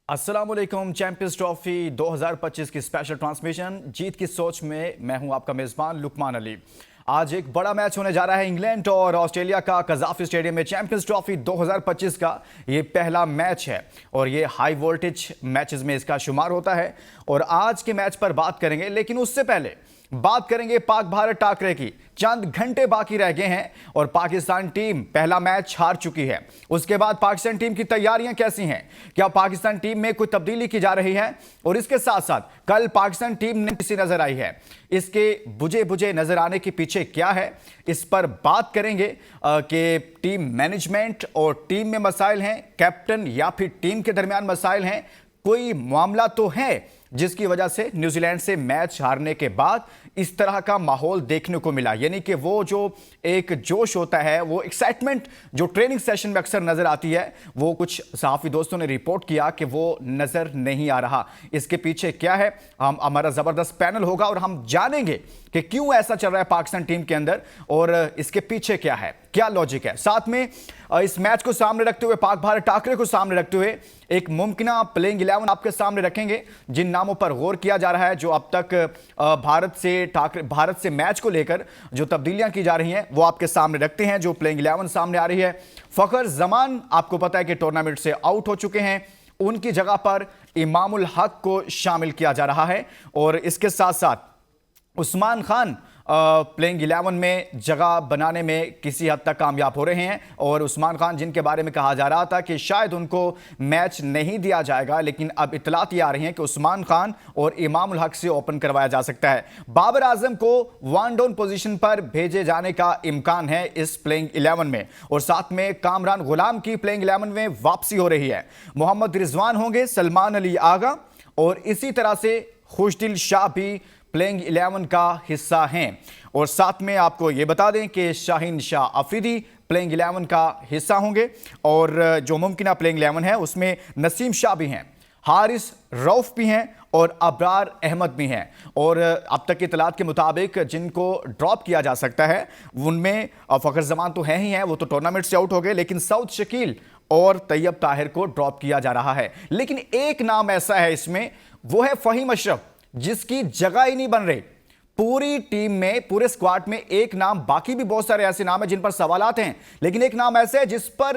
अस्सलाम वालेकुम। Champions trophy 2025 की स्पेशल ट्रांसमिशन जीत की सोच में मैं हूं आपका मेजबान लुकमान अली। आज एक बड़ा मैच होने जा रहा है इंग्लैंड और ऑस्ट्रेलिया का कजाफी स्टेडियम में। चैंपियंस ट्रॉफी 2025 का ये पहला मैच है और ये हाई वोल्टेज मैचेस में इसका शुमार होता है और आज के मैच पर बात करेंगे। लेकिन उससे पहले बात करेंगे पाक भारत टाकरे की। चंद घंटे बाकी रह गए हैं और पाकिस्तान टीम पहला मैच हार चुकी है। उसके बाद पाकिस्तान टीम की तैयारियां कैसी हैं, क्या पाकिस्तान टीम में कोई तब्दीली की जा रही है, और इसके साथ साथ कल पाकिस्तान टीम ने किसी नजर आई है, इसके बुझे बुझे नजर आने के पीछे क्या है, इस पर बात करेंगे कि टीम मैनेजमेंट और टीम में मसाइल हैं, कैप्टन या फिर टीम के दरमियान मसाइल हैं, कोई मामला तो है जिसकी वजह से न्यूजीलैंड से मैच हारने के बाद इस तरह का माहौल देखने को मिला। यानी कि वो जो एक जोश होता है, वो एक्साइटमेंट जो ट्रेनिंग सेशन में अक्सर नजर आती है, वो कुछ सहाफी दोस्तों ने रिपोर्ट किया कि वो नजर नहीं आ रहा। इसके पीछे क्या है, हमारा जबरदस्त पैनल होगा और हम जानेंगे कि क्यों ऐसा चल रहा है पाकिस्तान टीम के अंदर और इसके पीछे क्या है, क्या लॉजिक है। साथ में इस मैच को सामने रखते हुए, पाक भारत टाकरे को सामने रखते हुए एक मुमकिना प्लेइंग 11 आपके सामने रखेंगे, जिन नामों पर गौर किया जा रहा है, जो अब तक भारत से मैच को लेकर जो तब्दीलियां की जा रही हैं वो आपके सामने रखते हैं। जो प्लेइंग 11 सामने आ रही है, फखर जमान आपको पता है कि टूर्नामेंट से आउट हो चुके हैं, उनकी जगह पर इमामुल हक को शामिल किया जा रहा है और इसके साथ साथ उस्मान खान प्लेइंग 11 में जगह बनाने में किसी हद तक कामयाब हो रहे हैं। और उस्मान खान जिनके बारे में कहा जा रहा था कि शायद उनको मैच नहीं दिया जाएगा, लेकिन अब इतलात ये आ रही हैं कि उस्मान खान और इमामुल हक से ओपन करवाया जा सकता है। बाबर आजम को वन डाउन पोजीशन पर भेजे जाने का इम्कान है इस प्लेइंग 11 में, और साथ में कामरान गुलाम की प्लेइंग 11 में वापसी हो रही है। मोहम्मद रिजवान होंगे, सलमान अली आगा और इसी तरह से खुशदिल शाह भी प्लेइंग 11 का हिस्सा हैं। और साथ में आपको यह बता दें कि शाहीन शाह अफरीदी प्लेइंग 11 का हिस्सा होंगे और जो मुमकिना प्लेइंग 11 है उसमें नसीम शाह भी हैं, हारिस रऊफ भी हैं और अबरार अहमद भी हैं। और अब तक की इतलात के मुताबिक जिनको ड्रॉप किया जा सकता है उनमें फखर जमान तो हैं ही हैं, वो तो टूर्नामेंट से आउट हो गए, लेकिन सऊद शकील और तैयब ताहिर को ड्रॉप किया जा रहा है। लेकिन एक नाम ऐसा है इसमें, वो है फहीम अशरफ, जिसकी जगह ही नहीं बन रही पूरी टीम में, पूरे स्क्वाड में। एक नाम, बाकी भी बहुत सारे ऐसे नाम हैं जिन पर सवालात हैं, लेकिन एक नाम ऐसे है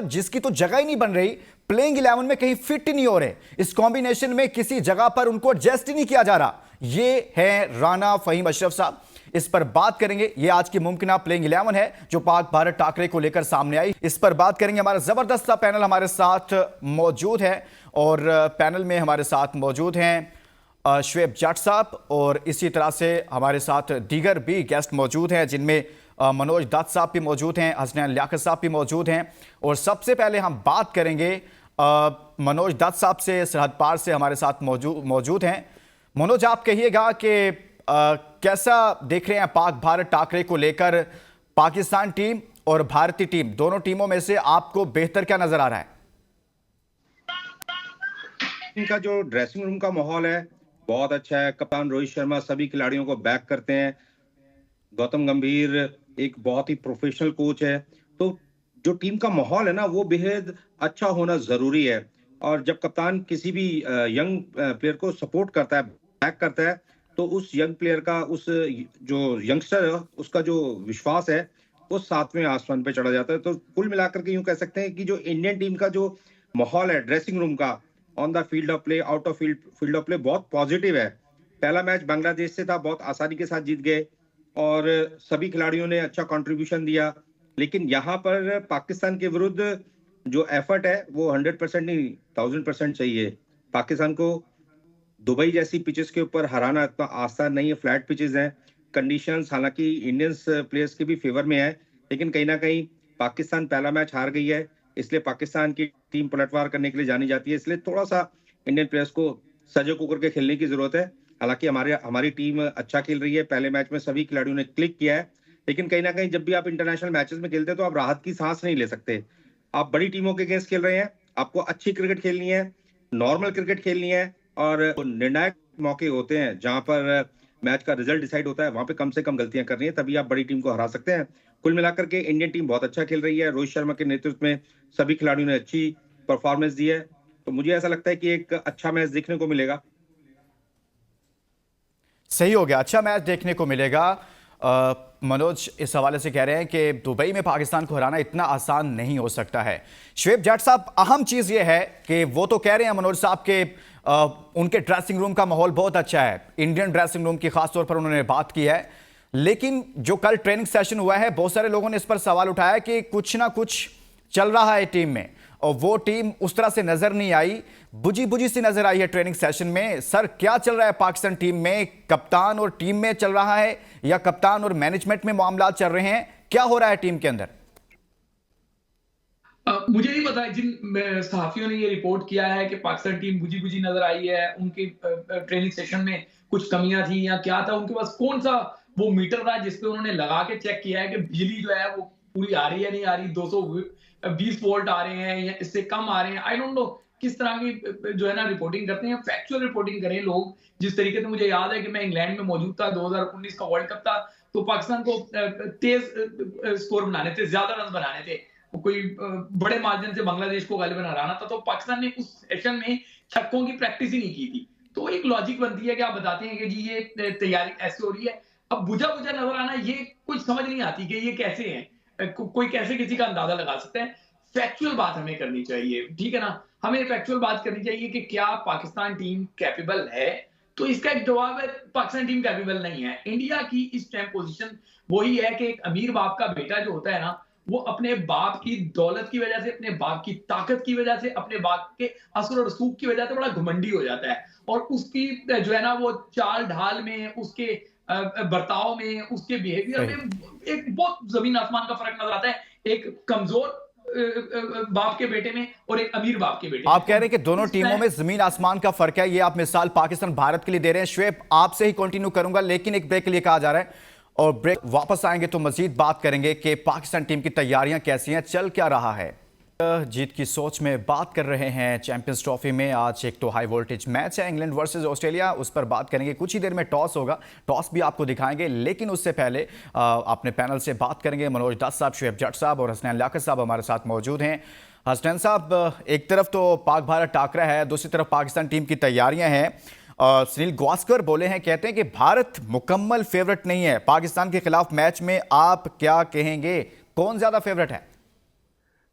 जिसकी तो जगह ही नहीं बन रही, प्लेइंग 11 में कहीं फिट ही नहीं हो रहे, इस कॉम्बिनेशन में किसी जगह पर उनको एडजस्ट ही नहीं किया जा रहा। ये है राना फहीम अशरफ साहब, इस पर बात करेंगे। ये आज की मुमकिना प्लेइंग 11 है जो पाक भारत टाकरे को लेकर सामने आई, इस पर बात करेंगे। हमारा जबरदस्त सा पैनल हमारे साथ मौजूद है और पैनल में हमारे साथ मौजूद हैं शुएब जट साहब और इसी तरह से हमारे साथ दीगर भी गेस्ट मौजूद हैं, जिनमें मनोज दत्त साहब भी मौजूद हैं, हसनैन लियाकत साहब भी मौजूद हैं। और सबसे पहले हम बात करेंगे मनोज दत्त साहब से, सरहद पार से हमारे साथ मौजूद हैं। मनोज, आप कहिएगा कि कैसा देख रहे हैं पाक भारत टाकरे को लेकर, पाकिस्तान टीम और भारतीय टीम, दोनों टीमों में से आपको बेहतर क्या नजर आ रहा है? इनका जो ड्रेसिंग रूम का माहौल है बहुत अच्छा है। कप्तान रोहित शर्मा सभी खिलाड़ियों को बैक करते हैं। गौतम गंभीर एक बहुत ही प्रोफेशनल कोच है, तो जो टीम का माहौल है ना वो बेहद अच्छा होना जरूरी है। और जब कप्तान किसी भी यंग प्लेयर को सपोर्ट करता है, बैक करता है, तो उस यंग प्लेयर का, उस जो यंगस्टर है उसका जो विश्वास है वो 7वें आसमान पे चढ़ा जाता है। तो कुल मिलाकर के यूं कह सकते हैं कि जो इंडियन टीम का जो माहौल है ड्रेसिंग रूम का, on the field of play, out of field of play, बहुत पॉजिटिव है। पहला मैच बांग्लादेश से था, बहुत आसानी के साथ जीत गए और सभी खिलाड़ियों ने अच्छा कंट्रीब्यूशन दिया। लेकिन यहाँ पर पाकिस्तान के विरुद्ध जो एफर्ट है वो 100% नहीं 1000% चाहिए। पाकिस्तान को दुबई जैसी पिचेस के ऊपर हराना इतना आसान नहीं है, फ्लैट पिचेस हैं। कंडीशंस हालांकि इंडियंस प्लेयर्स के भी फेवर में है, लेकिन कहीं ना कहीं पाकिस्तान पहला मैच हार गई है, इसलिए पाकिस्तान की टीम पलटवार करने के लिए जानी जाती है। इसलिए थोड़ा सा इंडियन प्लेयर्स को सजग होकर के खेलने की जरूरत है। हालांकि हमारी टीम अच्छा खेल रही है, पहले मैच में सभी खिलाड़ियों ने क्लिक किया है, लेकिन कहीं ना कहीं जब भी आप इंटरनेशनल मैचेस में खेलते हैं तो आप राहत की सांस नहीं ले सकते। आप बड़ी टीमों के अगेंस्ट खेल रहे हैं, आपको अच्छी क्रिकेट खेलनी है, नॉर्मल क्रिकेट खेलनी है, और निर्णायक मौके होते हैं जहां पर मैच का रिजल्ट डिसाइड होता है, वहां पे कम से कम गलतियां करनी है, तभी आप बड़ी टीम को हरा सकते हैं। कुल मिलाकर के इंडियन टीम बहुत अच्छा खेल रही है। रोहित शर्मा के नेतृत्व में सभी खिलाड़ियों ने अच्छी परफॉर्मेंस दी है तो मुझे ऐसा लगता है कि एक अच्छा मैच देखने को मिलेगा। सही हो गया, अच्छा मैच देखने को मिलेगा। मनोज इस हवाले से कह रहे हैं कि दुबई में पाकिस्तान को हराना इतना आसान नहीं हो सकता है। शुएब जाट साहब, अहम चीज यह है कि वो तो कह रहे हैं मनोज साहब के उनके ड्रेसिंग रूम का माहौल बहुत अच्छा है, इंडियन ड्रेसिंग रूम की खासतौर पर उन्होंने बात की है। लेकिन जो कल ट्रेनिंग सेशन हुआ है, बहुत सारे लोगों ने इस पर सवाल उठाया कि कुछ ना कुछ चल रहा है टीम में, और वो टीम उस तरह से नजर नहीं आई, बुझी बुझी सी नजर आई है ट्रेनिंग सेशन में। सर, क्या चल रहा है पाकिस्तान टीम में? कप्तान और टीम में चल रहा है या कप्तान और मैनेजमेंट में मामला चल रहे हैं? क्या हो रहा है टीम के अंदर? मुझे नहीं पता, जिन सहाफियों ने ये रिपोर्ट किया है कि पाकिस्तान टीम बुझी बुझी नजर आई है, उनके ट्रेनिंग सेशन में कुछ कमियां थी या क्या था, उनके पास कौन सा वो मीटर था जिसपे उन्होंने लगा के चेक किया है कि बिजली जो है वो पूरी आ रही है नहीं आ रही, 220 वोल्ट आ रहे हैं या इससे कम आ रहे हैं। आई डोंट नो किस तरह की जो है ना रिपोर्टिंग करते हैं। फैक्चुअल रिपोर्टिंग करें लोग। जिस तरीके से मुझे याद है कि मैं इंग्लैंड में मौजूद था, 2019 का वर्ल्ड कप था, तो पाकिस्तान को तेज स्कोर बनाने थे, ज्यादा रन बनाने थे, कोई बड़े मार्जिन से बांग्लादेश को गालिबन हराना था, तो पाकिस्तान ने उस सेशन में छक्कों की प्रैक्टिस ही नहीं की थी। तो एक लॉजिक बनती है कि आप बताते हैं कि जी ये तैयारी ऐसे हो रही है। अब बुझा बुझा नजर आना, ये कुछ समझ नहीं आती कि ये कैसे है, कोई कैसे किसी का अंदाजा लगा सकता है। फैक्चुअल बात हमें करनी चाहिए, ठीक है ना। हमें फैक्चुअल बात करनी चाहिए कि क्या पाकिस्तान टीम कैपेबल है। तो इसका एक जवाब है, पाकिस्तान टीम कैपेबल नहीं है। इंडिया की इस टाइम पोजीशन वही है कि एक अमीर बाप का बेटा जो होता है ना, वो अपने बाप की दौलत की वजह से, अपने बाप की ताकत की वजह से, अपने बाप के असर और रसूख की वजह से बड़ा घमंडी हो जाता है। और उसकी जो है ना वो चाल ढाल में, उसके बर्ताव में, उसके बिहेवियर में एक बहुत जमीन आसमान का फर्क नजर आता है, एक कमजोर बाप के बेटे में और एक अमीर बाप के बेटे में। आप कह रहे हैं कि दोनों टीमों में जमीन आसमान का फर्क है, ये आप मिसाल पाकिस्तान भारत के लिए दे रहे हैं। शुएब, आपसे ही कंटिन्यू करूंगा, लेकिन एक ब्रेक के लिए कहा जा रहा है, और ब्रेक वापस आएंगे तो मजीद बात करेंगे कि पाकिस्तान टीम की तैयारियां कैसी हैं, चल क्या रहा है। जीत की सोच में बात कर रहे हैं। चैंपियंस ट्रॉफी में आज एक तो हाई वोल्टेज मैच है, इंग्लैंड वर्सेस ऑस्ट्रेलिया, उस पर बात करेंगे। कुछ ही देर में टॉस होगा, टॉस भी आपको दिखाएंगे, लेकिन उससे पहले अपने पैनल से बात करेंगे। मनोज दत्त साहब, शुएब जट साहब और हसनैन लियाकत साहब हमारे साथ मौजूद हैं। हसनैन साहब, एक तरफ तो पाक भारत टाकरा है, दूसरी तरफ पाकिस्तान टीम की तैयारियां हैं। सुनील गावस्कर बोले हैं, कहते हैं कि भारत मुकम्मल फेवरेट नहीं है पाकिस्तान के खिलाफ मैच में। आप क्या कहेंगे, कौन ज्यादा फेवरेट है?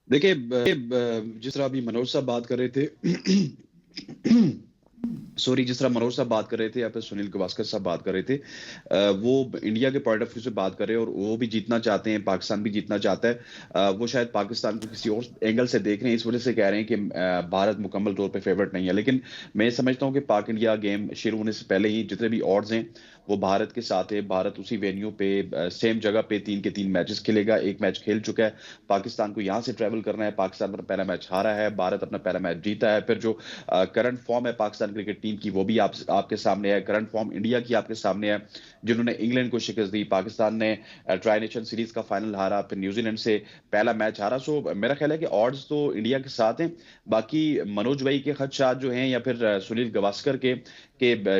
देखिए, जिस तरह अभी मनोज साहब बात कर रहे थे जिस तरह मनोज साहब बात कर रहे थे या फिर सुनील गावस्कर साहब बात कर रहे थे, वो इंडिया के पॉइंट ऑफ व्यू से बात कर रहे हैं और वो भी जीतना चाहते हैं, पाकिस्तान भी जीतना चाहता है। वो शायद पाकिस्तान को किसी और एंगल से देख रहे हैं, इस वजह से कह रहे हैं कि भारत मुकम्मल तौर पे फेवरेट नहीं है। लेकिन मैं समझता हूं कि पाक इंडिया गेम शुरू होने से पहले ही जितने भी ऑड्स हैं वो भारत के साथ है। भारत उसी वेन्यू पे, सेम जगह पे 3 के 3 मैचेस खेलेगा। एक मैच खेल चुका है, पाकिस्तान को यहाँ से ट्रैवल करना है। पाकिस्तान अपना पहला मैच हारा है, भारत अपना पहला मैच जीता है। फिर जो करंट फॉर्म है पाकिस्तान क्रिकेट टीम की, वो भी आपके सामने है। करंट फॉर्म इंडिया की आपके सामने है, जिन्होंने इंग्लैंड को शिकस्त दी। पाकिस्तान ने ट्राई नेशन सीरीज का फाइनल हारा, फिर न्यूजीलैंड से पहला मैच हारा। सो मेरा ख्याल है कि ऑड्स तो इंडिया के साथ हैं। बाकी मनोज भाई के खदशात जो हैं या फिर सुनील गावस्कर के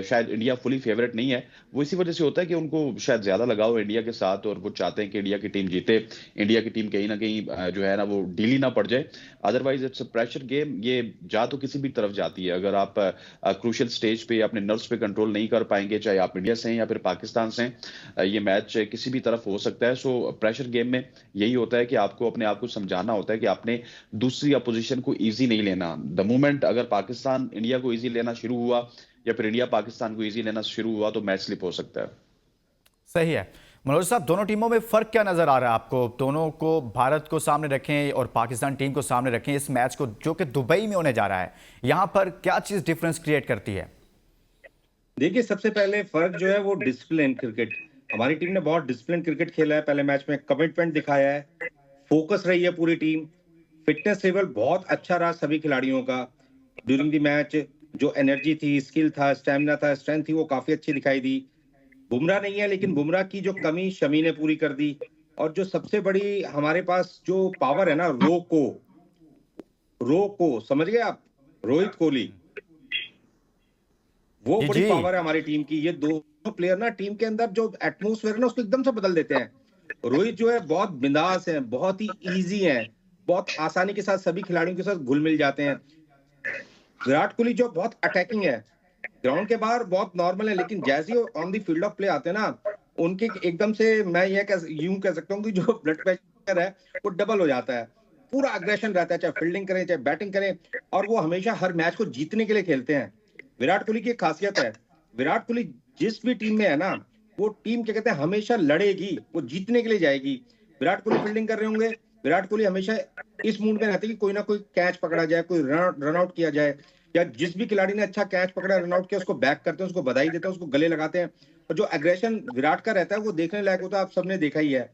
शायद इंडिया फुली फेवरेट नहीं है, वो इसी वजह से होता है कि उनको शायद ज्यादा लगाव है इंडिया के साथ और वो चाहते हैं कि इंडिया की टीम जीते, इंडिया की टीम कहीं ना कहीं जो है ना वो ढीली ना पड़ जाए। Otherwise it's a pressure game, ये जा तो किसी भी तरफ जाती है। अगर आप क्रूशियल स्टेज पे अपने नर्व्स पे कंट्रोल नहीं कर पाएंगे, चाहे आप इंडिया से हैं या फिर पाकिस्तान से हैं, ये मैच किसी भी तरफ हो सकता है। सो प्रेशर गेम में यही होता है कि आपको अपने आप को समझाना होता है कि आपने दूसरी अपोजिशन को ईजी नहीं लेना। द मोमेंट अगर पाकिस्तान इंडिया को ईजी लेना शुरू हुआ या फिर इंडिया पाकिस्तान को इजी लेना शुरू हुआ तो मैच स्लिप हो सकता है। सही है। मनोज साहब, दोनों टीमों में फर्क क्या नजर आ रहा है आपको? दोनों को, भारत को सामने रखें और पाकिस्तान टीम को सामने रखें, इस मैच को जो कि दुबई में होने जा रहा है, यहां पर क्या चीज डिफरेंस क्रिएट करती है? देखिए, सबसे पहले फर्क जो है वो डिसिप्लिन क्रिकेट। हमारी टीम ने बहुत डिसिप्लिन क्रिकेट खेला है, पहले मैच में कमिटमेंट दिखाया है, फोकस रही है पूरी टीम। फिटनेस लेवल बहुत अच्छा रहा सभी खिलाड़ियों का ड्यूरिंग द मैच। जो एनर्जी थी, स्किल था, स्टैमिना था, स्ट्रेंथ थी, वो काफी अच्छी दिखाई दी। बुमराह नहीं है, लेकिन बुमराह की जो कमी शमी ने पूरी कर दी। और जो सबसे बड़ी हमारे पास जो पावर है ना, रो को समझ गए आप, रोहित कोहली, वो बड़ी पावर है हमारी टीम की। ये दोनों प्लेयर ना टीम के अंदर जो एटमोस्फेयर है ना उसको एकदम से बदल देते हैं। रोहित जो है बहुत बिंदास है, बहुत ही इजी है, बहुत आसानी के साथ सभी खिलाड़ियों के साथ घुल मिल जाते हैं। विराट कोहली जो बहुत अटैकिंग है, ग्राउंड के बाहर बहुत नॉर्मल है, लेकिन जैसे ही on the field of play आते हैं ना, उनके एकदम से मैं यूं कह सकता हूँ कि जो ब्लड प्रेशर है वो डबल हो जाता है। पूरा अग्रेशन रहता है, चाहे फील्डिंग करें चाहे बैटिंग करें, और वो हमेशा हर मैच को जीतने के लिए खेलते हैं। विराट कोहली की एक खासियत है, विराट कोहली जिस भी टीम में है ना, वो टीम क्या कहते हैं हमेशा लड़ेगी, वो जीतने के लिए जाएगी। विराट कोहली फील्डिंग कर रहे होंगे, विराट कोहली हमेशा इस मूड में रहते हैं कि कोई ना कोई कैच पकड़ा जाए, कोई रन आउट किया जाए, या जिस भी खिलाड़ी ने अच्छा कैच पकड़ा, रन आउट किया, उसको बैक करते हैं, उसको बधाई देते हैं, उसको गले लगाते हैं। और जो एग्रेशन विराट का रहता है वो देखने लायक होता है, आप सबने देखा ही है।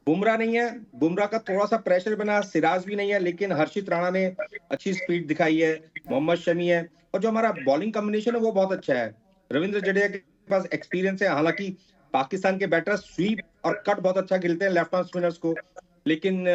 बुमराह नहीं है, बुमराह का थोड़ा सा प्रेशर बना, सिराज भी नहीं है, लेकिन हर्षित राणा ने अच्छी स्पीड दिखाई है, मोहम्मद शमी है, और जो हमारा बॉलिंग कॉम्बिनेशन है वो बहुत अच्छा है। रविंद्र जडेजा के पास एक्सपीरियंस है, हालांकि पाकिस्तान के बैटर स्वीप और कट बहुत अच्छा खेलते हैं लेफ्ट आर्म स्पिनर्स को, लेकिन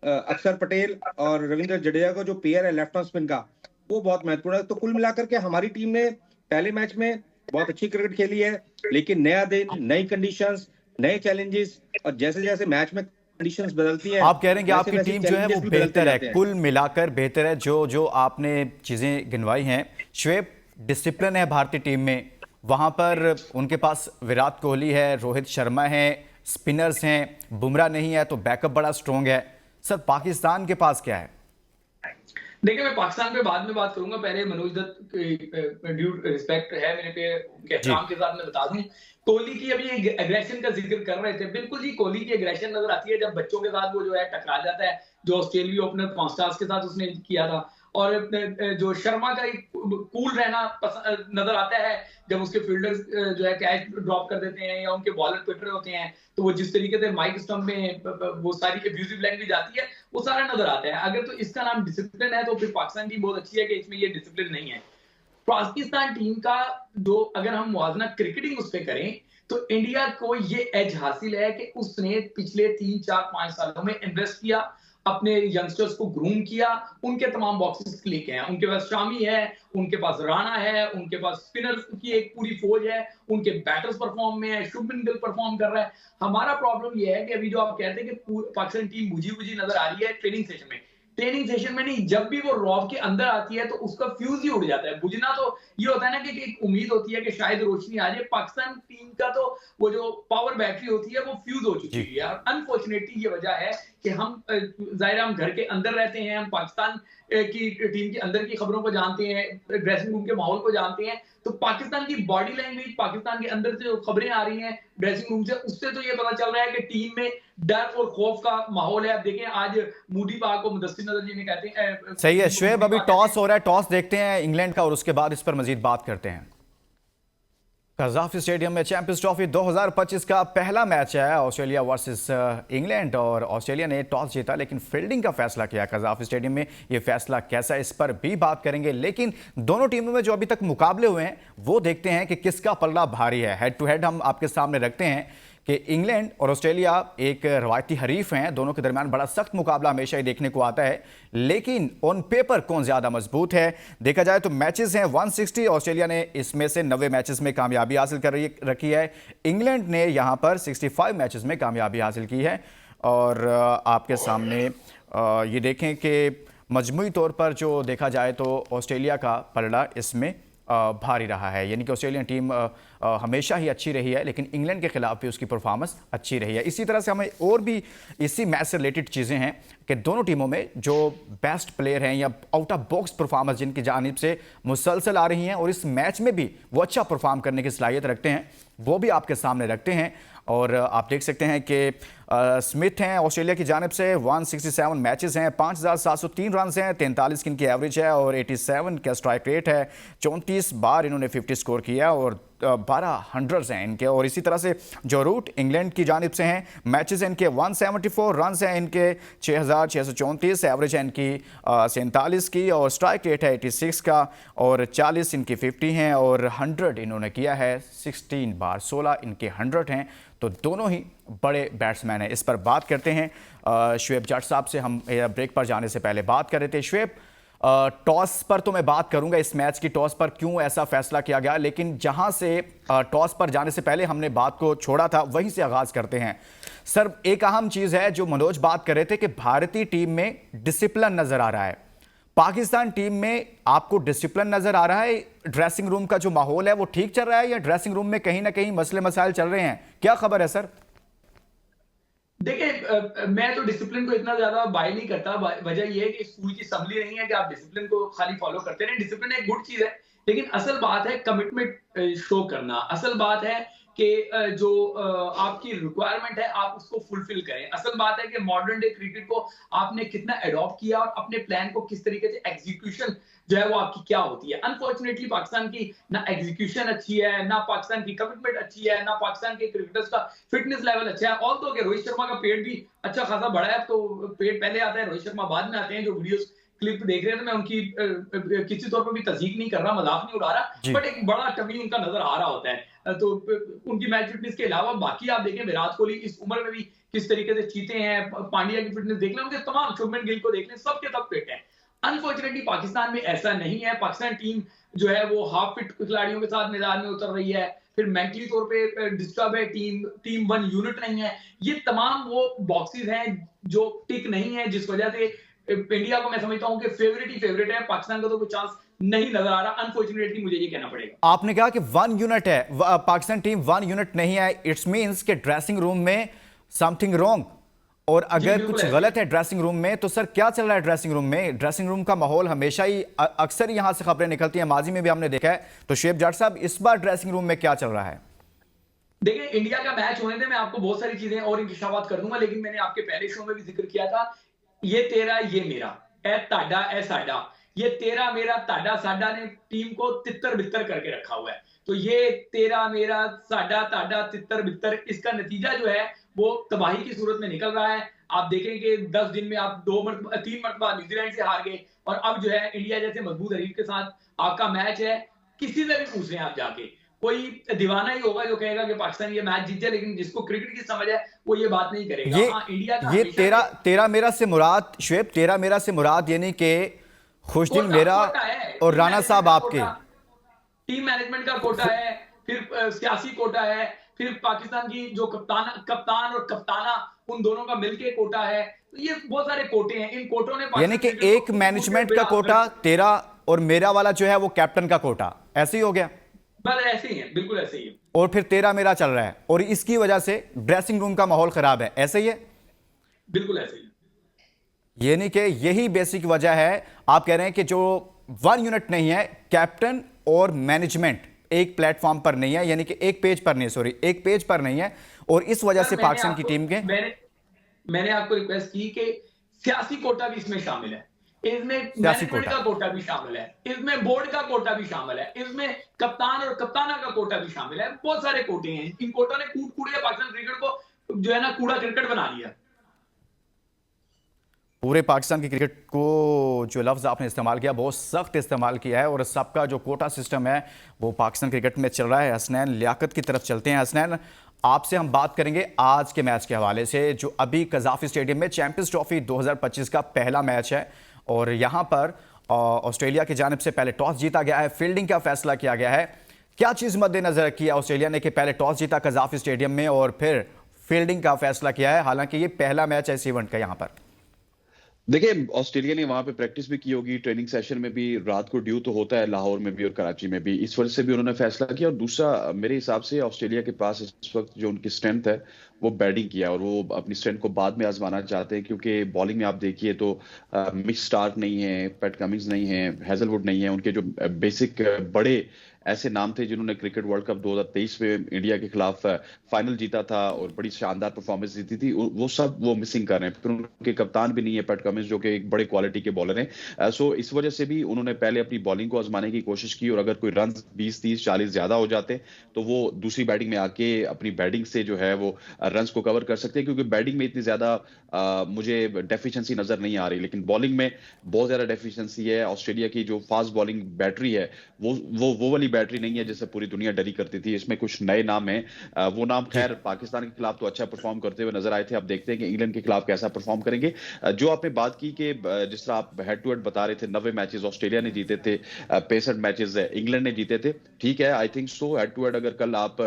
अक्षर पटेल और रविंद्र जडेजा का जो पेयर है लेफ्ट आर्म स्पिन का, वो बहुत महत्वपूर्ण है। तो कुल मिलाकर के हमारी टीम ने पहले मैच में बहुत अच्छी क्रिकेट खेली है, लेकिन नया दिन, नई कंडीशंस, नए चैलेंजेस, और जैसे जैसे मैच में कंडीशंस बदलती हैं, आप कह रहे हैं कि आपकी वैसे टीम जो है वो challenges भी बदलते बेहतर है, जाते हैं। कुल मिलाकर बेहतर है। जो जो आपने चीजें गिनवाई हैं, श्वेब, डिसिप्लिन है भारतीय टीम में, वहां पर उनके पास विराट कोहली है, रोहित शर्मा है, स्पिनर्स हैं, बुमराह नहीं है तो बैकअप बड़ा स्ट्रॉन्ग है। सर, पाकिस्तान के पास क्या है? देखिए, मैं पाकिस्तान पे बाद में बात करूंगा, पहले मनोज दत्त की ड्यू रिस्पेक्ट है मेरे पे, उनके एहतराम के साथ मैं बता दूं, कोहली की अभी एग्रेशन का जिक्र कर रहे थे, बिल्कुल जी, कोहली की एग्रेशन नजर आती है जब बच्चों के साथ वो जो है टकरा जाता है, जो ऑस्ट्रेलिया ओपनर कॉन्स्टास के साथ उसने किया था। और जो शर्मा का एक कूल रहना नजर आता है जब उसके फील्डर्स जो है कैच ड्रॉप कर देते हैं या उनके बॉलर पिट रहे होते हैं, तो वो जिस तरीके से माइक स्टंप में वो सारी एब्यूजिव लैंग्वेज आती है, वो सारा नजर आता है। अगर तो इसका नाम डिसिप्लिन है तो फिर पाकिस्तान टीम बहुत अच्छी है कि इसमें ये डिसिप्लिन नहीं है। पाकिस्तान टीम का जो अगर हम मुआवजा क्रिकेटिंग उस पर करें तो इंडिया को ये एज हासिल है कि उसने पिछले 3-4-5 सालों में इन्वेस्ट किया, अपने यंगस्टर्स को ग्रूम किया, उनके तमाम बॉक्सेस लेके हैं। उनके पास शामी है, उनके पास राणा है, उनके पास स्पिनर्स की एक पूरी फौज है, उनके बैटर्स परफॉर्म में है, शुभमन गिल परफॉर्म कर रहा है। हमारा प्रॉब्लम ये है कि अभी जो आप कहते हैं कि पाकिस्तान टीम बुझी नजर आ रही है ट्रेनिंग सेशन में, ट्रेनिंग सेशन में नहीं, जब भी वो रॉब के अंदर आती है तो उसका फ्यूज ही उड़ जाता है। बुझना तो ये होता है ना कि एक उम्मीद होती है कि शायद रोशनी आ जाए। पाकिस्तान टीम का तो वो जो पावर बैटरी होती है वो फ्यूज हो चुकी है, और अनफॉर्चुनेटली ये वजह है कि हम जाहिर हम घर के अंदर रहते हैं, हम पाकिस्तान की टीम के अंदर की खबरों को जानते हैं, ड्रेसिंग रूम के माहौल को जानते हैं, तो पाकिस्तान की बॉडी लैंग्वेज, पाकिस्तान के अंदर से जो खबरें आ रही हैं ड्रेसिंग रूम से, उससे तो ये पता चल रहा है कि टीम में डर और खौफ का माहौल है। आप देखें, आज मूडी पाक को मुदस्सिर नजर जी ने कहते हैं, सही है श्वेब, अभी टॉस हो रहा है, टॉस देखते हैं इंग्लैंड का और उसके बाद इस पर मजीद बात करते हैं। कज़ाफ स्टेडियम में चैंपियंस ट्रॉफी 2025 का पहला मैच है, ऑस्ट्रेलिया वर्सेस इंग्लैंड, और ऑस्ट्रेलिया ने टॉस जीता लेकिन फील्डिंग का फैसला किया कज़ाफ स्टेडियम में। ये फैसला कैसा है इस पर भी बात करेंगे, लेकिन दोनों टीमों में जो अभी तक मुकाबले हुए हैं वो देखते हैं कि किसका पल्ला भारी है। हेड टू हेड हम आपके सामने रखते हैं कि इंग्लैंड और ऑस्ट्रेलिया एक रवायती हरीफ हैं, दोनों के दरमियान बड़ा सख्त मुकाबला हमेशा ही देखने को आता है, लेकिन ऑन पेपर कौन ज़्यादा मजबूत है देखा जाए तो मैचेस हैं 160, ऑस्ट्रेलिया ने इसमें से 90 मैचेस में कामयाबी हासिल कर रखी है, इंग्लैंड ने यहां पर 65 मैचेस में कामयाबी हासिल की है। और आपके सामने ये देखें कि मजमूई तौर पर जो देखा जाए तो ऑस्ट्रेलिया का पलड़ा इसमें भारी रहा है, यानी कि ऑस्ट्रेलियन टीम हमेशा ही अच्छी रही है, लेकिन इंग्लैंड के खिलाफ भी उसकी परफॉर्मेंस अच्छी रही है। इसी तरह से हमें और भी इसी मैच से रिलेटेड चीज़ें हैं कि दोनों टीमों में जो बेस्ट प्लेयर हैं या आउट ऑफ बॉक्स परफॉर्मेंस जिनकी जानिब से मुसलसल आ रही हैं और इस मैच में भी वो अच्छा परफॉर्म करने की सलाहियत रखते हैं, वो भी आपके सामने रखते हैं। और आप देख सकते हैं कि स्मिथ हैं ऑस्ट्रेलिया की जानिब से, 167 मैचेस हैं, 5,703 रन हैं, 43 की इनकी एवरेज है और 87 का स्ट्राइक रेट है, 34 बार इन्होंने 50 स्कोर किया और 12 हंड्रेड्स हैं इनके। और इसी तरह से जो रूट इंग्लैंड की जानिब से हैं, मैचेस इनके 174 रन हैं इनके, 6,634 एवरेज है इनकी 47 की और स्ट्राइक रेट है 86 का और 40 इनकी 50 हैं और 100 इन्होंने किया है 16 बार, 16 इनके 100 हैं। तो दोनों ही बड़े बैट्समैन हैं। इस पर बात करते हैं शुएब जट साहब से। हम ब्रेक पर जाने से पहले बात कर रहे थे शुएब, टॉस पर तो मैं बात करूंगा, इस मैच की टॉस पर क्यों ऐसा फैसला किया गया, लेकिन जहां से टॉस पर जाने से पहले हमने बात को छोड़ा था वहीं से आगाज करते हैं। सर, एक अहम चीज है जो मनोज बात कर रहे थे कि भारतीय टीम में डिसिप्लिन नजर आ रहा है, पाकिस्तान टीम में आपको डिसिप्लिन नजर आ रहा है? ड्रेसिंग रूम का जो माहौल है वो ठीक चल रहा है या ड्रेसिंग रूम में कहीं ना कहीं मसले मसाइल चल रहे हैं? क्या खबर है सर? देखिए, मैं तो डिसिप्लिन को इतना ज्यादा बाय नहीं करता। वजह यह है कि स्कूल की असम्बली नहीं है कि आप डिसिप्लिन को खाली फॉलो करते रहें। डिसिप्लिन एक गुड चीज है, लेकिन असल बात है कमिटमेंट शो करना। असल बात है कि जो आपकी रिक्वायरमेंट है आप उसको फुलफिल करें। असल बात है कि मॉडर्न डे क्रिकेट को आपने कितना अडॉप्ट किया और अपने प्लान को किस तरीके से एग्जीक्यूशन जो है वो आपकी क्या होती है। अनफॉर्चुनेटली पाकिस्तान की ना एग्जीक्यूशन अच्छी है, ना पाकिस्तान की कमिटमेंट अच्छी है, ना पाकिस्तान के क्रिकेटर्स का फिटनेस लेवल अच्छा है। और तो रोहित शर्मा का पेट भी अच्छा खासा बड़ा है, तो पेट पहले आता है, रोहित शर्मा बाद में आते हैं। जो वीडियोस क्लिप देख रहे हैं तो मैं उनकी किसी तौर पर भी तस्दीक नहीं कर रहा, मजाक नहीं उड़ा रहा, बट एक बड़ा टमी उनका नजर आ रहा होता है। तो उनकी मैच फिटनेस के अलावा बाकी आप देखें, विराट कोहली इस उम्र में भी किस तरीके से चीते हैं, पांड्या की फिटनेस देख लें, उनके तमाम, शुभमन गिल को देख लें, सबके सब फिट है। अनफॉर्चुनेटली पाकिस्तान में ऐसा नहीं है। पाकिस्तान टीम जो है वो हाफ फिट खिलाड़ियों के साथ मैदान में उतर रही है, फिर मेंटली तौर पे डिस्टर्ब है, टीम वन यूनिट नहीं है। ये तमाम वो बॉक्सेस हैं जो टिक नहीं है, जिस वजह से इंडिया को मैं समझता हूं कि फेवरेट ही फेवरेट है। पाकिस्तान का तो कोई चांस नहीं नजर आ रहा, अनफॉर्चुनेटली मुझे ये कहना पड़ेगा। आपने कहा कि वन यूनिट है, पाकिस्तान टीम वन यूनिट नहीं है। इट्स मींस कि ड्रेसिंग रूम में समथिंग रॉन्ग, और अगर कुछ गलत है ड्रेसिंग रूम में तो सर क्या चल रहा है ड्रेसिंग रूम में? ड्रेसिंग रूम का माहौल हमेशा ही अक्सर यहां से खबरें निकलती हैं, माजी में भी हमने देखा है। तो शुएब जाट साहब, इस बार ड्रेसिंग रूम में क्या चल रहा है? देखिए, इंडिया का मैच होने थे, मैं आपको बहुत सारी चीजें और इंकिशाफात कर दूंगा, लेकिन मैंने आपके पहले शो में भी जिक्र किया था, ये तेरा ये मेरा, ए ताडा ए साडा, ये तेरा मेरा ताडा साडा ने टीम को तितर बितर करके रखा हुआ है। तो ये तेरा मेरा साडा ताडा तितर बितर, इसका नतीजा जो है वो तबाही की सूरत में निकल रहा है। आप देखें कि 10 दिन में आप 3 मरतबा न्यूजीलैंड से हार गए, और अब जो है इंडिया जैसे मजबूत हरीफ के साथ आपका मैच है। किसी से भी पूछ लें आप जाके, कोई दीवाना ही होगा जो कहेगा कि पाकिस्तान ये मैच जीत जाए, लेकिन जिसको क्रिकेट की समझ है वो ये बात नहीं करेगा। इंडिया का ये तेरा मेरा से मुराद, शुएब, तेरा मेरा से मुराद यानी कि खुशदिल मेरा और राणा साहब आपके टीम मैनेजमेंट का कोटा है, फिर सियासी कोटा है, फिर पाकिस्तान की जो कप्तान और कप्ताना उन दोनों का मिलके कोटा है। तो ये बहुत सारे कोटे हैं, इन कोटों ने यानी कि एक मैनेजमेंट का कोटा तेरा और मेरा वाला जो है वो कैप्टन का कोटा, ऐसे ही हो गया। बस ऐसे ही है, बिल्कुल ऐसे ही है। और फिर तेरा मेरा चल रहा है, और इसकी वजह से ड्रेसिंग रूम का माहौल खराब है, ऐसे ही है? बिल्कुल ऐसे ही। यानी कि यही बेसिक वजह है। आप कह रहे हैं कि जो वन यूनिट नहीं है, कैप्टन और मैनेजमेंट एक प्लेटफॉर्म पर नहीं है, यानी कि एक पेज पर नहीं, सॉरी, एक पेज पर नहीं है, और इस वजह से पाकिस्तान की टीम के मैंने आपको रिक्वेस्ट की कि सियासी कोटा भी इसमें शामिल है, इसमें मैनेजमेंट का कोटा भी शामिल है, इसमें बोर्ड का कोटा भी शामिल है, इसमें कप्तान और कप्ताना का कोटा भी शामिल है। बहुत सारे कोटे हैं, इन कोटों ने कूट कूट के पाकिस्तान क्रिकेट को जो है ना कूड़ा क्रिकेट बना लिया। पूरे पाकिस्तान की क्रिकेट को जो लफ्ज़ आपने इस्तेमाल किया बहुत सख्त इस्तेमाल किया है, और सबका जो कोटा सिस्टम है वो पाकिस्तान क्रिकेट में चल रहा है। हसनैन लियाकत की तरफ चलते हैं। हसनैन, आपसे हम बात करेंगे आज के मैच के हवाले से, जो अभी कज़ाफ़ी स्टेडियम में चैंपियंस ट्रॉफी 2025 का पहला मैच है, और यहाँ पर ऑस्ट्रेलिया की जानिब से पहले टॉस जीता गया है, फील्डिंग का फैसला किया गया है। क्या चीज़ मद्देनजर रखी है ऑस्ट्रेलिया ने कि पहले टॉस जीता कज़ाफ़ी स्टेडियम में और फिर फील्डिंग का फैसला किया है, हालांकि ये पहला मैच है इस इवेंट का यहाँ पर? देखिए, ऑस्ट्रेलिया ने वहां पे प्रैक्टिस भी की होगी, ट्रेनिंग सेशन में भी रात को ड्यू तो होता है लाहौर में भी और कराची में भी, इस वजह से भी उन्होंने फैसला किया। और दूसरा, मेरे हिसाब से ऑस्ट्रेलिया के पास इस वक्त जो उनकी स्ट्रेंथ है वो बैटिंग किया, और वो अपनी स्ट्रेंथ को बाद में आजमाना चाहते हैं, क्योंकि बॉलिंग में आप देखिए तो मिच स्टार्क नहीं है, पैट कमिंस नहीं है, हेजलवुड नहीं है, उनके जो बेसिक बड़े ऐसे नाम थे जिन्होंने क्रिकेट वर्ल्ड कप 2023 में इंडिया के खिलाफ फाइनल जीता था और बड़ी शानदार परफॉर्मेंस जीती थी, वो सब वो मिसिंग कर रहे हैं। फिर उनके कप्तान भी नहीं है पैट कमिंस, जो कि एक बड़े क्वालिटी के बॉलर हैं। सो इस वजह से भी उन्होंने पहले अपनी बॉलिंग को आजमाने की कोशिश की, और अगर कोई रन 20, 30, 40 ज्यादा हो जाते तो वो दूसरी बैटिंग में आके अपनी बैटिंग से जो है वो रन को कवर कर सकते हैं, क्योंकि बैटिंग में इतनी ज्यादा मुझे डेफिशिएंसी नजर नहीं आ रही, लेकिन बॉलिंग में बहुत ज्यादा डेफिशिएंसी है। ऑस्ट्रेलिया की जो फास्ट बॉलिंग बैटरी है वो वाली बैटरी नहीं है जिससे पूरी दुनिया डरी करती थी। इसमें कुछ नए नाम हैं। वो नाम खैर पाकिस्तान के खिलाफ तो अच्छा परफॉर्म करते हुए नजर आए थे। अब देखते हैं कि इंग्लैंड के खिलाफ कैसा परफॉर्म करेंगे। जो आपने बात की कि जिस तरह आप हेड टू हेड बता रहे थे, 90 मैचेस ऑस्ट्रेलिया ने जीते थे, 65 मैचेस इंग्लैंड ने जीते थे। ठीक है, I think so. Head to head अगर कल आप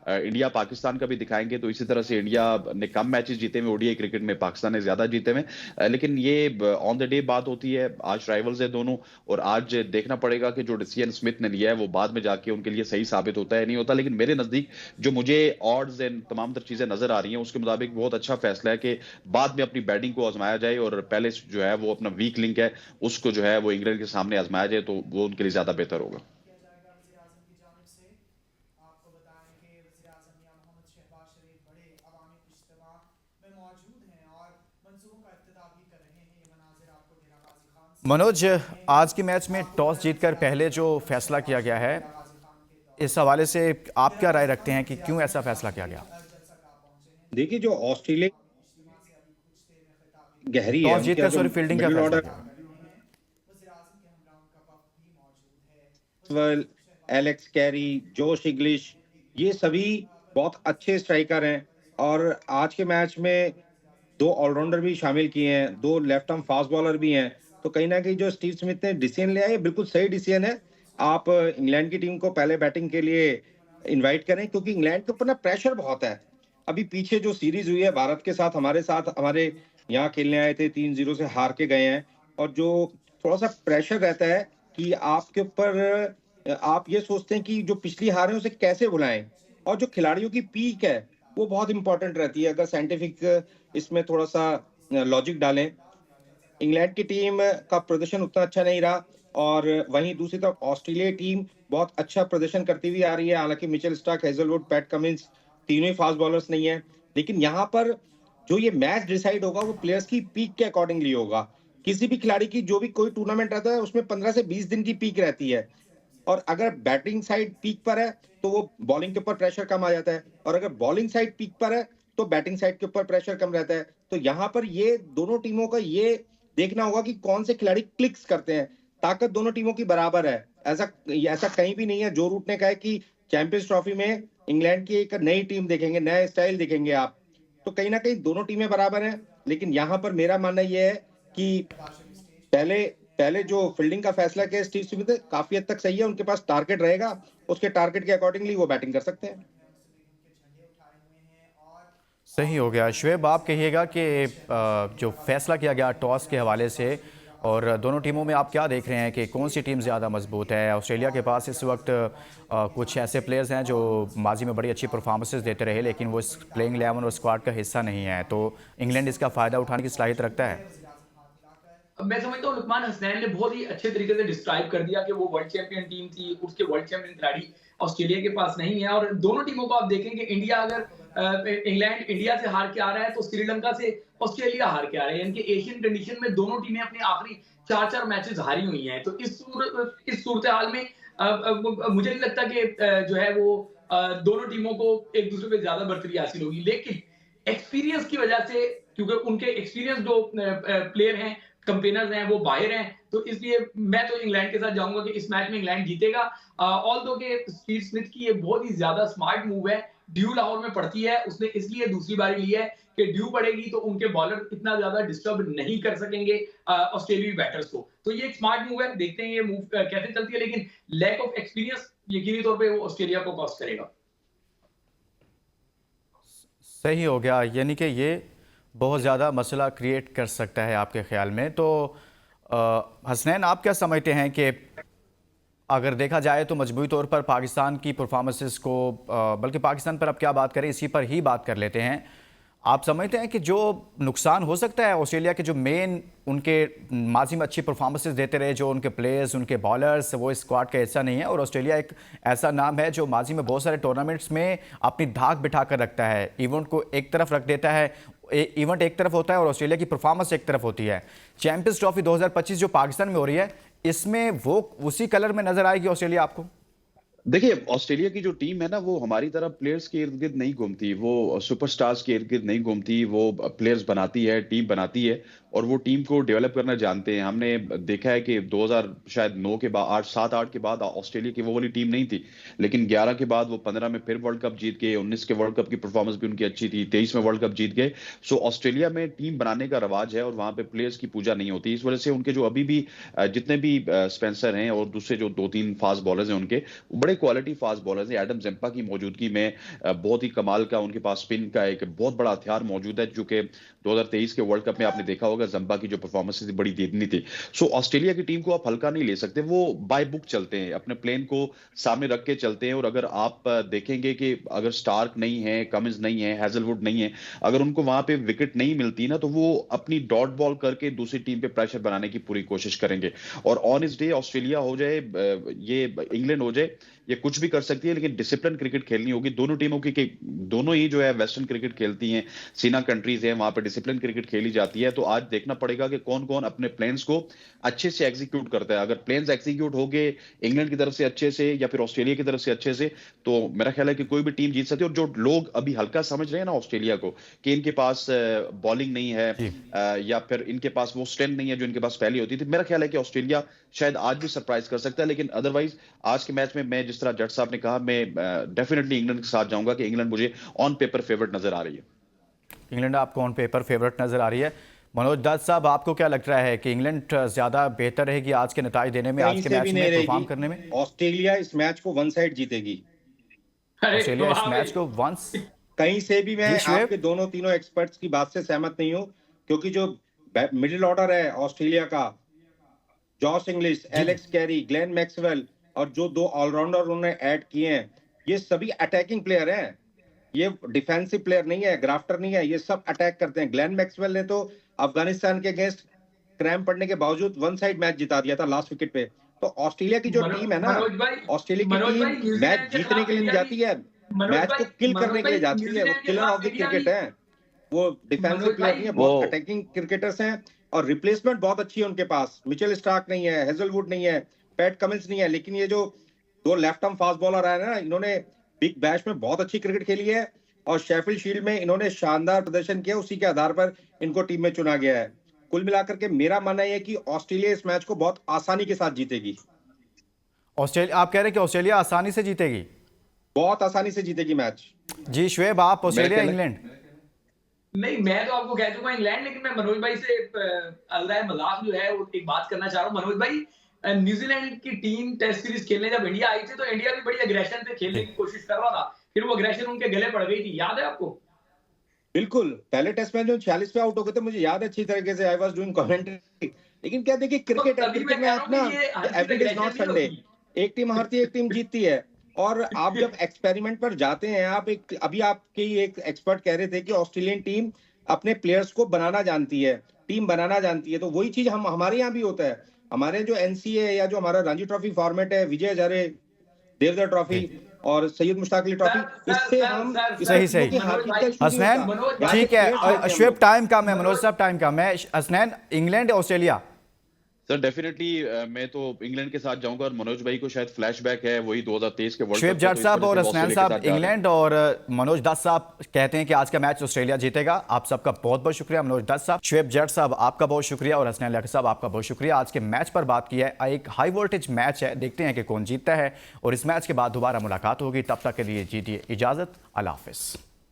इंडिया पाकिस्तान का भी दिखाएंगे तो इसी तरह से इंडिया ने कम मैचेस जीते हुए ओडीआई क्रिकेट में, पाकिस्तान ने ज्यादा जीते हुए। लेकिन ये ऑन द डे बात होती है। आज राइवल्स है दोनों, और आज देखना पड़ेगा कि जो डिसीजन स्मिथ ने लिया है वो बाद में जाके उनके लिए सही साबित होता है नहीं होता। लेकिन मेरे नजदीक जो मुझे ऑड्स एंड तमाम तर चीजें नजर आ रही हैं उसके मुताबिक बहुत अच्छा फैसला है कि बाद में अपनी बैटिंग को आजमाया जाए और पहले जो है वो अपना वीक लिंक है उसको जो है वो इंग्लैंड के सामने आजमाया जाए, तो वो उनके लिए ज्यादा बेहतर होगा। मनोज, आज के मैच में टॉस जीतकर पहले जो फैसला किया गया है, इस हवाले से आप क्या राय रखते हैं कि क्यों ऐसा फैसला किया गया? देखिए, जो ऑस्ट्रेलिया गहरी है, टॉस जीतकर सॉरी फील्डिंग का मिडिल फैसला ऑर्डर किया। एलेक्स कैरी, जोश इंग्लिश, ये सभी बहुत अच्छे स्ट्राइकर हैं। और आज के मैच में 2 ऑलराउंडर भी शामिल किए हैं, 2 लेफ्ट आर्म फास्ट बॉलर भी हैं। तो कहीं ना कहीं जो स्टीव स्मिथ ने डिसीजन लिया है बिल्कुल सही डिसीजन है। आप इंग्लैंड की टीम को पहले बैटिंग के लिए इनवाइट करें, क्योंकि इंग्लैंड के ऊपर ना प्रेशर बहुत है। अभी पीछे जो सीरीज हुई है भारत के साथ, हमारे यहाँ खेलने आए थे, 3-0 से हार के गए हैं। और जो थोड़ा सा प्रेशर रहता है कि आपके ऊपर, आप ये सोचते हैं कि जो पिछली हार है उसे कैसे बुलाएं। और जो खिलाड़ियों की पीक है वो बहुत इंपॉर्टेंट रहती है। अगर साइंटिफिक इसमें थोड़ा सा लॉजिक डालें, इंग्लैंड की टीम का प्रदर्शन उतना अच्छा नहीं रहा, और वहीं दूसरी तरफ ऑस्ट्रेलिया टीम बहुत अच्छा प्रदर्शन करती हुई आ रही है। हालांकि Mitchell Starc, Hazlewood, PAT Cummins तीनों ही फास्ट बॉलर्स नहीं है। लेकिन यहाँ पर जो ये मैच डिसाइड होगा वो प्लेयर्स की पीक के अकॉर्डिंगली होगा। किसी भी खिलाड़ी की जो भी कोई टूर्नामेंट रहता है उसमें 15 से 20 दिन की पीक रहती है। और अगर बैटिंग साइड पीक पर है तो वो बॉलिंग के ऊपर प्रेशर कम आ जाता है, और अगर बॉलिंग साइड पीक पर है तो बैटिंग साइड के ऊपर प्रेशर कम रहता है। तो यहाँ पर ये दोनों टीमों का ये देखना होगा कि कौन से खिलाड़ी क्लिक्स करते हैं। ताकत दोनों टीमों की बराबर है, ऐसा कहीं भी नहीं है। जो रूट ने कहा है कि चैंपियंस ट्रॉफी में इंग्लैंड की एक नई टीम देखेंगे, नया स्टाइल देखेंगे आप। तो कहीं ना कहीं दोनों टीमें बराबर हैं। लेकिन यहाँ पर मेरा मानना यह है कि पहले जो फील्डिंग का फैसला किया स्टीव स्मिथ ने, काफी हद तक सही है। उनके पास टारगेट रहेगा, उसके टारगेट के अकॉर्डिंगली वो बैटिंग कर सकते हैं। सही हो गया। शुएब, आप कहिएगा कि जो फैसला किया गया टॉस के हवाले से, और दोनों टीमों में आप क्या देख रहे हैं कि कौन सी टीम ज़्यादा मजबूत है? ऑस्ट्रेलिया के पास इस वक्त कुछ ऐसे प्लेयर्स हैं जो माजी में बड़ी अच्छी परफॉर्मेंसेस देते रहे, लेकिन वो इस प्लेइंग 11 और स्क्वाड का हिस्सा नहीं है। तो इंग्लैंड इसका फ़ायदा उठाने की सलाहियत रखता है? मैं समझता हूँ लुकमान हसनैन ने बहुत ही अच्छे तरीके से डिस्क्राइब कर दिया कि वो वर्ल्ड चैंपियन टीम थी, उसके वर्ल्ड चैंपियन खिलाड़ी ऑस्ट्रेलिया के पास नहीं है। और दोनों टीमों को आप देखेंगे, इंडिया अगर इंग्लैंड इंडिया से हार के आ रहा है तो श्रीलंका से ऑस्ट्रेलिया हार के आ रहा है। यानी कि एशियन कंडीशन में दोनों टीमें अपने आखिरी 4-4 मैचेस हारी हुई हैं। तो इस सूरत हाल में मुझे नहीं लगता कि जो है वो दोनों टीमों को एक दूसरे पे ज्यादा बर्तरी हासिल होगी। लेकिन एक्सपीरियंस की वजह से, क्योंकि उनके एक्सपीरियंस जो प्लेयर हैं, कंपेनर्स हैं, वो बाहर हैं, तो इसलिए मैं तो इंग्लैंड के साथ जाऊंगा कि इस मैच में इंग्लैंड जीतेगा। ऑल्दो के स्टीव स्मिथ की ये बहुत ही ज्यादा स्मार्ट मूव है। ड्यू लाहौर में पड़ती है, उसने इसलिए दूसरी बारी ली है कि ड्यू पड़ेगी तो उनके बॉलर इतना ज्यादा डिस्टर्ब नहीं कर सकेंगे ऑस्ट्रेलियाई बैटर्स को। तो ये एक स्मार्ट मूव है, देखते हैं ये मूव कैसे चलती है। लेकिन लैक ऑफ एक्सपीरियंस यकीनी तौर पर वो ऑस्ट्रेलिया को कॉस्ट करेगा। सही हो गया, यानी कि ये बहुत ज़्यादा मसला क्रिएट कर सकता है आपके ख्याल में। तो हसनैन, आप क्या समझते हैं कि अगर देखा जाए तो मजमूई तौर पर पाकिस्तान की परफॉर्मेंसेस को, बल्कि पाकिस्तान पर अब क्या बात करें, इसी पर ही बात कर लेते हैं। आप समझते हैं कि जो नुकसान हो सकता है ऑस्ट्रेलिया के, जो मेन उनके माजी में अच्छी परफॉर्मेंसेस देते रहे जो उनके प्लेयर्स, उनके बॉलर्स, वो स्क्वाड का हिस्सा नहीं है, और ऑस्ट्रेलिया एक ऐसा नाम है जो माजी में बहुत सारे टूर्नामेंट्स में अपनी धाक बिठा कर रखता है, इवेंट को एक तरफ रख देता है। इवेंट एक तरफ होता है और ऑस्ट्रेलिया की परफॉर्मेंस एक तरफ होती है। चैंपियंस ट्रॉफी 2025 जो पाकिस्तान में हो रही है, इसमें वो उसी कलर में नजर आएगी ऑस्ट्रेलिया आपको? देखिए, ऑस्ट्रेलिया की जो टीम है ना, वो हमारी तरह प्लेयर्स के इर्द गिर्द नहीं घूमती, वो सुपरस्टार्स के इर्द गिर्द नहीं घूमती, वो प्लेयर्स बनाती है, टीम बनाती है, और वो टीम को डेवलप करना जानते हैं। हमने देखा है कि 2000 शायद 9 के बाद, 8 7 8 के बाद ऑस्ट्रेलिया की वो वाली टीम नहीं थी, लेकिन 11 के बाद वो 15 में फिर वर्ल्ड कप जीत गए, 19 के वर्ल्ड कप की परफॉर्मेंस भी उनकी अच्छी थी, 23 में वर्ल्ड कप जीत गए। सो ऑस्ट्रेलिया में टीम बनाने का रवाज है और वहां पे प्लेयर्स की पूजा नहीं होती। इस वजह से उनके जो अभी भी जितने भी स्पेंसर हैं और दूसरे जो 2-3 फास्ट बॉलर्स हैं उनके, बड़े क्वालिटी फास्ट बॉलर्स हैं। एडम जंपा की मौजूदगी में बहुत ही कमाल का उनके पास स्पिन का एक बहुत बड़ा हथियार मौजूद है, जो कि 2023 के वर्ल्ड कप में आपने देखा होगा, जंपा की जो परफॉर्मेंस थी बड़ी देखनी थी। सो ऑस्ट्रेलिया की टीम को आप हल्का नहीं ले सकते, वो बाय बुक चलते हैं, अपने प्लेन को सामने रख के चलते हैं। और अगर आप देखेंगे कि अगर स्टार्क नहीं है, कमिंस नहीं है, हैजलवुड नहीं है, अगर उनको वहां पे विकेट नहीं मिलती ना, तो वो अपनी डॉट बॉल करके दूसरी टीम पे प्रेशर बनाने की पूरी कोशिश करेंगे। और ऑन इस डे ऑस्ट्रेलिया हो जाए, ये इंग्लैंड हो जाए, ये कुछ भी कर सकती है, लेकिन डिसिप्लिन क्रिकेट खेलनी होगी दोनों टीमों की, कि दोनों ही जो है वेस्टर्न क्रिकेट खेलती हैं, सीना कंट्रीज है, वहां पे डिसिप्लिन क्रिकेट खेली जाती है। तो आज देखना पड़ेगा कि कौन कौन अपने प्लान्स को अच्छे से एग्जीक्यूट करता है। अगर प्लान्स एग्जीक्यूट हो गए इंग्लैंड की तरफ से अच्छे से या फिर ऑस्ट्रेलिया की तरफ से अच्छे से, तो मेरा ख्याल है कि कोई भी टीम जीत सकती है। और जो लोग अभी हल्का समझ रहे हैं ना ऑस्ट्रेलिया को, कि इनके पास बॉलिंग नहीं है या फिर इनके पास वो स्ट्रेंथ नहीं है जो इनके पास पहले होती थी, मेरा ख्याल है कि ऑस्ट्रेलिया शायद आज भी सरप्राइज कर सकता है। लेकिन अदरवाइज आज के मैच में मैं जिस तरह जट साहब ने कहा, मैं डेफिनेटली इंग्लैंड के साथ जाऊंगा, कि इंग्लैंड मुझे ऑन पेपर फेवरेट नजर आ रही है। इंग्लैंड आपको ऑन पेपर फेवरेट नजर आ रही है। मनोज दत्त साहब, आपको क्या लग रहा है कि इंग्लैंड ज्यादा बेहतर रहेगी आज के नतीजे देने में, आज के मैच में परफॉर्म करने में? ऑस्ट्रेलिया इस मैच को वन साइड जीतेगी। ऑस्ट्रेलिया इस मैच को वंस कहीं से भी मैं जी, शुएब। आपके दोनों तीनों एक्सपर्ट्स की बात से सहमत नहीं हूं, क्योंकि जो मिडिल ऑर्डर है ऑस्ट्रेलिया का, Josh Inglis, Alex Carey, Glenn Maxwell, और जो दो ऑलराउंडर उन्होंने ऐड किए हैं, ये सभी अटैकिंग प्लेयर हैं। ये डिफेंसिव प्लेयर नहीं है, ग्राफ्टर नहीं है, ये सब अटैक करते हैं। ग्लेन मैक्सवेल ने तो अफगानिस्तान के अगेंस्ट क्रैम्प पड़ने के बावजूद वन साइड मैच जिता दिया था लास्ट विकेट पे। तो ऑस्ट्रेलिया की जो टीम है ना, ऑस्ट्रेलिया की टीम मैच जीतने के लिए नहीं जाती है, मैच को किल करने के लिए जाती है। वो किलर ऑफ द क्रिकेट है, वो डिफेंसिव प्लेयर नहीं है, बहुत अटैकिंग क्रिकेटर्स हैं। और रिप्लेसमेंट बहुत अच्छी है उनके पास, मिचेल स्टार्क नहीं है, हेजलवुड नहीं है, पैट कमिंस नहीं है, लेकिन ये जो दो लेफ्ट आर्म फास्ट बॉलर आए ना, इन्होंने बिग बैश में बहुत अच्छी क्रिकेट खेली है और शेफील्ड शील्ड में इन्होंने शानदार प्रदर्शन किया, उसी के आधार पर इनको टीम में चुना गया है। कुल मिलाकर के मेरा मानना है कि ऑस्ट्रेलिया इस मैच को बहुत आसानी के साथ जीतेगी। ऑस्ट्रेलिया, आप कह रहे हैं कि ऑस्ट्रेलिया आसानी से जीतेगी? बहुत आसानी से जीतेगी मैच। जी शुएब, आप ऑस्ट्रेलिया इंग्लैंड? नहीं, मैं तो आपको कह चुका इंग्लैंड, लेकिन मैं मनोज भाई से अलराय मजाक जो है वो एक बात करना चाह रहा हूँ। मनोज भाई, न्यूजीलैंड की टीम टेस्ट सीरीज खेलने जब इंडिया आई थी, तो इंडिया भी बड़ी अग्रेशन से खेलने की कोशिश कर रहा था, फिर वो अग्रेशन उनके गले पड़ गई थी, याद है आपको? बिल्कुल, पहले टेस्ट मैच में 46 पे आउट हो गए थे, मुझे याद है अच्छी तरीके से, आई वाज डूइंग कमेंट्री। लेकिन क्या देखिए, क्रिकेट है, क्रिकेट में आप ना, एवरीडे इज नॉट संडे, एक टीम हारती है, एक टीम जीतती है। और आप जब एक्सपेरिमेंट पर जाते हैं, आप एक, अभी आपके एक एक्सपर्ट कह रहे थे कि ऑस्ट्रेलियन टीम अपने प्लेयर्स को बनाना जानती है, टीम बनाना जानती है, तो वही चीज हम हमारे यहाँ भी होता है। हमारे जो एनसीए या जो हमारा रणजी ट्रॉफी फॉर्मेट है, विजय हजारे, देवधर ट्रॉफी और सैयद मुश्ताक अली ट्रॉफी, इससे हम सही हसनैन, ठीक है शुएब, टाइम कम है, मनोज साहब टाइम कम है। Hasnain, England Australia? सर डेफिनेटते मैं तो इंग्लैंड के साथ जाऊंगा, और मनोज भाई को शायद फ्लैशबैक है वही 2023 के वर्ल्ड कप। शुएब जट साहब और हसनैन साहब इंग्लैंड, और मनोज दत्त साहब कहते हैं कि आज का मैच ऑस्ट्रेलिया जीतेगा। आप सबका बहुत बहुत शुक्रिया मनोज दत्त साहब, शुएब जट साहब आपका बहुत शुक्रिया, और हसनैन लक साहब आपका बहुत शुक्रिया। आज के मैच पर बात की है, एक हाई वोल्टेज मैच है, देखते हैं कि कौन जीतता है, और इस मैच के बाद दोबारा मुलाकात होगी। तब तक के लिए दीजिए इजाजत, अल्लाह हाफिज।